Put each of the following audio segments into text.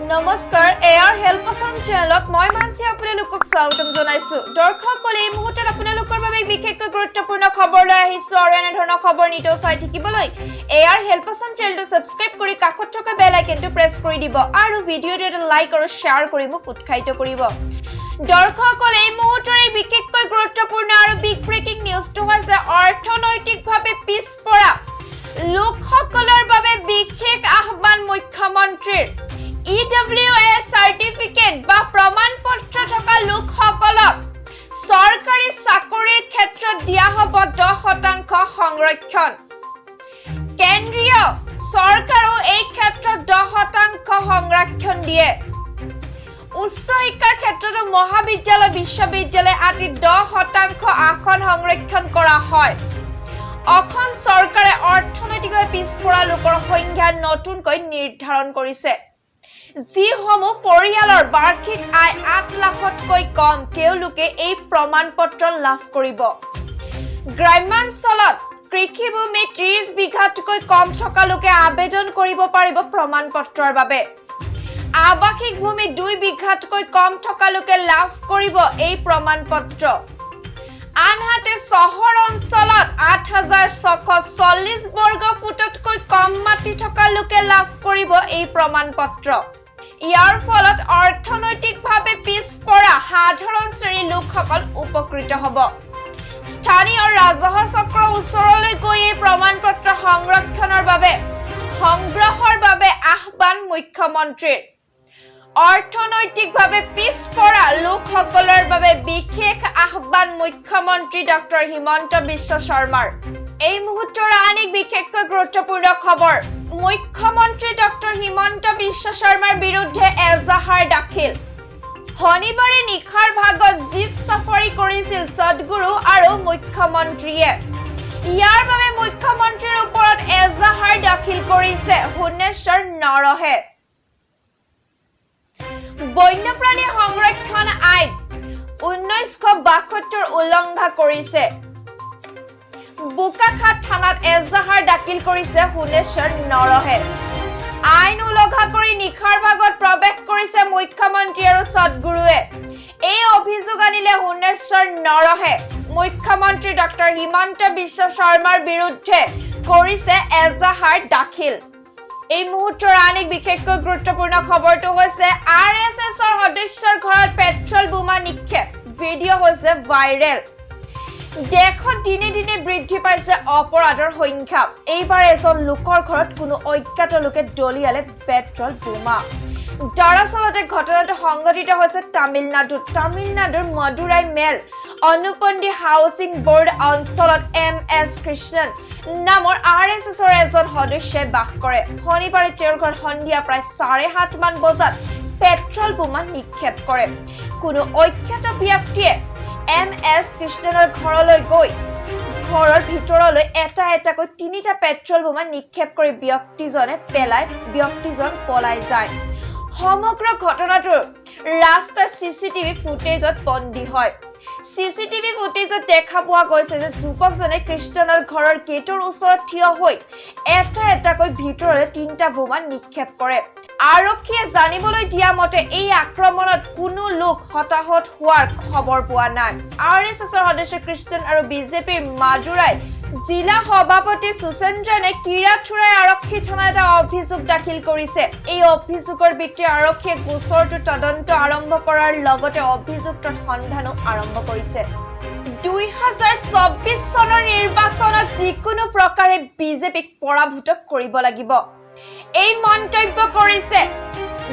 নমস্কাৰ air help Assam চেনেলত মই মানসি আপোনালোকক স্বাগতম জনাইছো দৰ্শকসকলে এই মুহূৰ্তত আপোনালোকৰ বাবে বিশেষকৈ গুৰুত্বপূৰ্ণ খবৰ লৈ আহিছো আৰু এনে ধৰণৰ খবৰ নিতৌ চাই থাকিবলৈ এয়াৰ হেল্প আসাম চেনেলটো সাবস্ক্ৰাইব কৰি কাষত থকা বেল আইকনটো প্ৰেছ কৰি দিব আৰু ভিডিঅটো এটা লাইক আৰু শ্বেয়াৰ কৰি মোক উৎসাহিত কৰিব দৰ্শকসকলে এই মুহূৰ্তৰ এই বিশেষকৈ গুৰুত্বপূৰ্ণ আৰু বিগ ব্ৰেকিং নিউজটো হৈছে অৰ্থনৈতিকভাৱে পিছপৰা লোকসকলৰ বাবে বিশেষ আহ্বান মুখ্যমন্ত্ৰীৰ EWS certificate বা প্ৰমাণ পত্ৰ থকা লোকসকলক সৰকাৰি চাকৰিৰ ক্ষেত্ৰত দিয়া হ'ব 10% সংৰক্ষণ কেন্দ্ৰীয় চৰকাৰো এই ক্ষেত্ৰত 10% সংৰক্ষণ দিয়ে উচ্চ শিক্ষাৰ ক্ষেত্ৰত মহাবিদ্যালয় বিশ্ববিদ্যালয় আদি 10% আসন সংৰক্ষণ কৰা হয় অসম চৰকাৰে অৰ্থনৈতিকভাৱে পিছপৰা লোকৰ সংখ্যা নতুনকৈ নিৰ্ধাৰণ কৰিছে যিসমূহ পৰিয়ালৰ বাৰ্ষিক আয় 8 লাখতকৈ কম তেওঁলোকে এই প্ৰমাণ পত্ৰ লাভ কৰিব গ্ৰামাঞ্চলত কৃষিভূমি 30 বিঘাতকৈ কম থকা লোকে আবেদন কৰিব পাৰিব প্ৰমাণ পত্ৰৰ বাবে আৱাসিক ভূমি 2 বিঘাতকৈ কম থকা লোকে লাভ কৰিব এই প্ৰমাণ পত্ৰ আনহাতে চহৰ অঞ্চলত 8640 বৰ্গ ফুটতকৈ কম মাটি থকা লোকে লাভ কৰিব এই প্ৰমাণ পত্ৰ ইয়াৰ ফলত অৰ্থনৈতিকভাৱে পিছপৰা সাধাৰণ শ্ৰেণীৰ লোকসকল উপকৃত হ'ব স্থানীয় ৰাজহ চক্ৰৰ ওচৰলৈ গৈ এই প্ৰমাণ পত্ৰ সংৰক্ষণৰ বাবে সংগ্ৰহৰ বাবে আহ্বান মুখ্যমন্ত্ৰীৰ অৰ্থনৈতিকভাৱে পিছপৰা লোকসকলৰ বাবে বিশেষ আহ্বান মুখ্যমন্ত্ৰী ডক্টৰ হিমন্ত বিশ্ব শৰ্মাৰ এই মুহূৰ্তৰ আন এক বিশেষকৈ গুৰুত্বপূৰ্ণ খবৰ মুখ্যমন্ত্ৰী ডক্টৰ হিমন্ত বিশ্ব শৰ্মাৰ বিৰুদ্ধে এজাহাৰ দাখিল শনিবাৰে নিশাৰ ভাগত জীপ সাফাৰী কৰিছিল সদগুৰু আৰু মুখ্যমন্ত্ৰীয়ে ইয়াৰ বাবে মুখ্যমন্ত্ৰীৰ ওপৰত এজাহাৰ দাখিল কৰিছে ভুৱনেশ্বৰ নৰহে বন্যপ্ৰাণী সংৰক্ষণ আইন 1972 উলংঘা কৰিছে বুকাখাত থানাত এজাহাৰ দাখিল কৰিছে ভুৱনেশ্বৰ নৰহে আইন উলংঘা কৰি নিখাৰ ভাগত প্ৰৱেশ কৰিছে মুখ্যমন্ত্ৰী আৰু সদগুৰুৱে এই অভিযোগ আনিলে ভুৱনেশ্বৰ নৰহে মুখ্যমন্ত্ৰী ডক্টৰ হিমন্ত বিশ্ব শৰ্মাৰ বিৰুদ্ধে কৰিছে এজাহাৰ দাখিল এই মুহূৰ্তৰ আন এক বিশেষকৈ গুৰুত্বপূৰ্ণ খবৰটো হৈছে আৰএছএছৰ সদস্যৰ ঘৰত পেট্ৰল বোমা নিক্ষেপ ভিডিঅ' হৈছে ভাইৰেল দেশত দিনে দিনে বৃদ্ধি পাইছে অপৰাধৰ সংখ্যা এইবাৰ এজন লোকৰ ঘৰত কোনো অজ্ঞাত লোকে দলিয়ালে পেট্ৰল বোমা দৰাচলতে ঘটনাটো সংঘটিত হৈছে তামিলনাডুৰ মদুৰাই মেল অনুপন্দি হাউচিং বোৰ্ড অঞ্চলত MS কৃষ্ণন নামৰ আৰএছএছৰ এজন সদস্যই বাস কৰে শনিবাৰে তেওঁৰ ঘৰত সন্ধিয়া প্ৰায় 7:30 মান বজাত পেট্ৰল বোমা নিক্ষেপ কৰে কোনো অজ্ঞাত ব্যক্তিয়ে MS কৃষ্ণনৰ ঘৰলৈ গৈ ঘৰৰ ভিতৰলৈ এটাকৈ 3টা পেট্ৰল বোমা নিক্ষেপ কৰি ব্যক্তিজনে ব্যক্তিজন পলাই যায় সমগ্ৰ ঘটনাটোৰ ৰাস্তাৰ CCTV ফুটেজত বন্দী হয় CCTV ফুটেজত দেখা পোৱা গৈছে যে যুৱকজনে কৃষ্ণনৰ ঘৰৰ গেটৰ ওচৰত থিয় হৈ এটাকৈ ভিতৰলৈ 3টা বোমা নিক্ষেপ কৰে আৰক্ষীয়ে জানিবলৈ দিয়া মতে এই আক্ৰমণত কোনো লোক হতাহত হোৱাৰ খবৰ পোৱা নাই আৰএছএছৰ সদস্য কৃষ্ণন আৰু বিজেপিৰ মাদুৰাই জিলা সভাপতি সুচেন্দ্ৰনে কিৰাথুৰাই আৰক্ষী থানাত এটা অভিযোগ দাখিল কৰিছে এই অভিযোগৰ ভিত্তিত আৰক্ষীয়ে গোচৰটো তদন্ত আৰম্ভ কৰাৰ লগতে অভিযুক্তৰ সন্ধানো আৰম্ভ কৰিছে 2024 চনৰ নিৰ্বাচনত যিকোনো প্ৰকাৰে বিজেপিক পৰাভূত কৰিব লাগিব এই মন্তব্য কৰিছে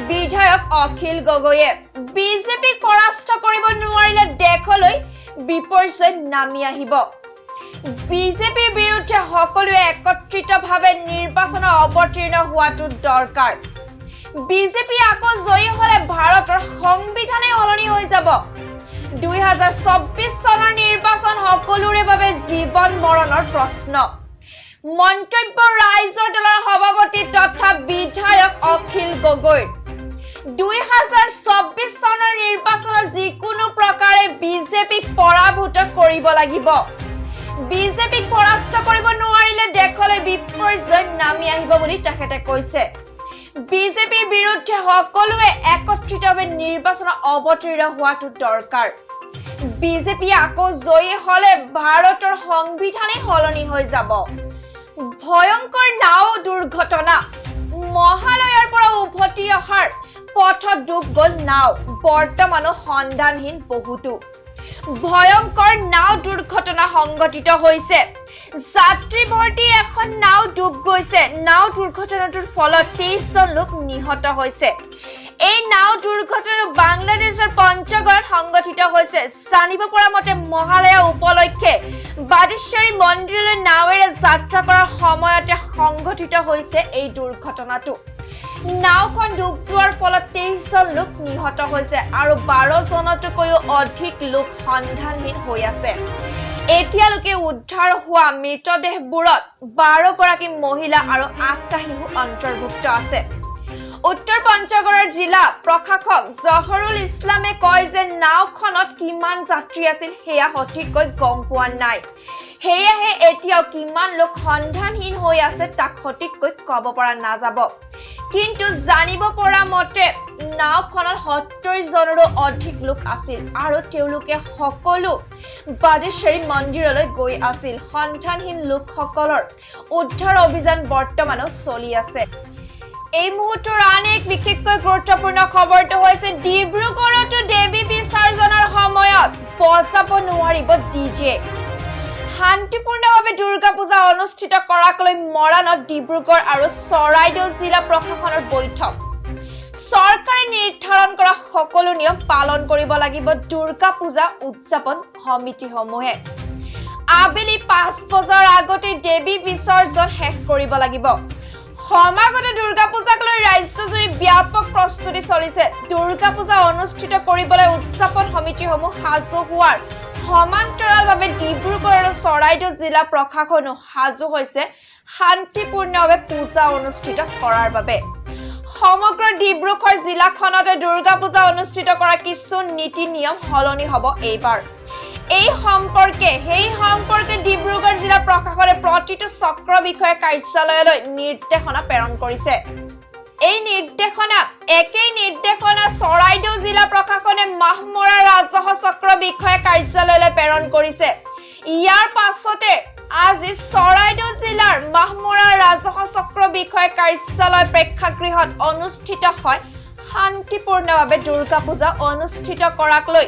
বিধায়ক অখিল গগৈয়ে বিজেপিক পৰাস্ত কৰিব নোৱাৰিলে দেশলৈ বিপৰ্যয় নামি আহিব বিজেপিৰ বিৰুদ্ধে সকলোৱে একত্ৰিতভাৱে নিৰ্বাচনত অৱতীৰ্ণ হোৱাটো দৰকাৰ বিজেপি আকৌ জয়ী হলে ভাৰতৰ সংবিধানে সলনি হৈ যাব 2024 চনৰ নিৰ্বাচন সকলোৰে বাবে জীৱন মৰণৰ প্ৰশ্ন মন্তব্য ৰাইজৰ দলৰ সভাপতি তথা বিধায়ক অখিল গগৈ 2024 চনৰ নিৰ্বাচনত যিকোনো প্ৰকাৰে বিজেপিক পৰাভূত কৰিব লাগিব বিজেপিক পৰাস্ত কৰিব নোৱাৰিলে দেশলৈ বিপৰ্যয় নামি আহিব বুলি তেখেতে কৈছে বিজেপিৰ বিৰুদ্ধে সকলোৱে একত্ৰিতভাৱে নিৰ্বাচনত অৱতীৰ্ণ হোৱাটো দৰকাৰ বিজেপি আকৌ জয়ী হলে ভাৰতৰ সংবিধানেই সলনি হৈ যাব ভয়ংকৰ নাও দুৰ্ঘটনা মহালয়াৰ পৰা উভতি অহাৰ পথত ডুব গ'ল নাও বৰ্তমানো সন্ধানহীন বহুতো ভয়ংকৰ নাও দুৰ্ঘটনা সংঘটিত হৈছে যাত্ৰী ভৰ্তি এখন নাও ডুব গৈছে নাও দুৰ্ঘটনাটোৰ ফলত 23 জন লোক নিহত হৈছে এই নাও দুৰ্ঘটনা বাংলাদেশৰ পঞ্চগড়ত সংঘটিত হৈছে জানিব পৰা মতে মহালয়া উপলক্ষে বাদেশ্বৰী মন্দিৰলৈ নাৱেৰে যাত্ৰা কৰাৰ সময়তে সংঘটিত হৈছে এই দুৰ্ঘটনাটো নাওখন ডুব যোৱাৰ ফলত 23 জন লোক নিহত হৈছে আৰু 12 জনতকৈও অধিক লোক সন্ধানহীন হৈ আছে এতিয়ালৈকে উদ্ধাৰ হোৱা মৃতদেহবোৰত 12 গৰাকী মহিলা আৰু 8টা শিশু অন্তৰ্ভুক্ত আছে উত্তৰ পঞ্চগড়ৰ জিলা প্ৰশাসক জহৰুল ইছলামে কয় যে নাওখনত কিমান যাত্ৰী আছিল হেয়া সঠিককৈ গম পোৱা নাই হেয়াহে এতিয়াও কিমান লোক সন্ধানহীন হৈ আছে তাক সঠিককৈ ক'ব পৰা নাযাব কিন্তু জানিব পৰা মতে নাওখনত 70 জনৰো অধিক লোক আছিল আৰু তেওঁলোকে সকলো বাদেশ্বৰী মন্দিৰলৈ গৈ আছিল সন্ধানহীন লোকসকলৰ উদ্ধাৰ অভিযান বৰ্তমানো চলি আছে এই মুহূৰ্তৰ আন এক বিশেষকৈ গুৰুত্বপূৰ্ণ খবৰটো হৈছে ডিব্ৰুগড়তো দেৱী বিসৰ্জনৰ সময়ত বজাব নোৱাৰিব ডিজে শান্তিপূৰ্ণভাৱে দুৰ্গা পূজা অনুষ্ঠিত কৰাক লৈ মৰাণত ডিব্ৰুগড় আৰু চৰাইদেউ জিলা প্ৰশাসনৰ বৈঠক চৰকাৰে নিৰ্ধাৰণ কৰা সকলো নিয়ম পালন কৰিব লাগিব দুৰ্গা পূজা উদযাপন সমিতিসমূহে আবেলি 5 বজাৰ আগতে দেৱী বিসৰ্জন শেষ কৰিব লাগিব সমাগত দুৰ্গা পূজাক লৈ ৰাজ্যজুৰি ব্যাপক প্ৰস্তুতি চলিছে দুৰ্গা পূজা অনুষ্ঠিত কৰিবলৈ উদযাপন সমিতিসমূহ সাজু হোৱাৰ সমান্তৰালভাৱে ডিব্ৰুগড় আৰু চৰাইদেউ জিলা প্ৰশাসনো সাজু হৈছে শান্তিপূৰ্ণভাৱে পূজা অনুষ্ঠিত কৰাৰ বাবে সমগ্ৰ ডিব্ৰুগড় জিলাখনতে দুৰ্গা পূজা অনুষ্ঠিত কৰা কিছু নীতি নিয়ম সলনি হ'ব এইবাৰ এই সম্পৰ্কে ডিব্ৰুগড় জিলা প্ৰশাসনে প্ৰতিটো চক্ৰ বিষয়া কাৰ্যালয়লৈ নিৰ্দেশনা প্ৰেৰণ কৰিছে এই নিৰ্দেশনা চৰাইদেউ জিলা প্ৰশাসনে মাহমৰা ৰাজহ চক্ৰ বিষয়া কাৰ্যালয়লৈ প্ৰেৰণ কৰিছে ইয়াৰ পাছতে আজি চৰাইদেউ জিলাৰ মাহমৰা ৰাজহ চক্ৰ বিষয়া কাৰ্যালয় প্ৰেক্ষাগৃহত অনুষ্ঠিত হয় শান্তিপূৰ্ণভাৱে দুৰ্গা পূজা অনুষ্ঠিত কৰাক লৈ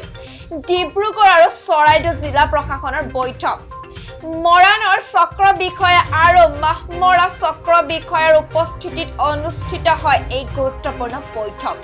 ডিব্ৰুগড় আৰু চৰাইদেউ জিলা প্ৰশাসনৰ বৈঠক মৰাণৰ চক্ৰ বিষয়া আৰু মাহমৰা চক্ৰ বিষয়াৰ উপস্থিতিত অনুষ্ঠিত হয় এই গুৰুত্বপূৰ্ণ বৈঠক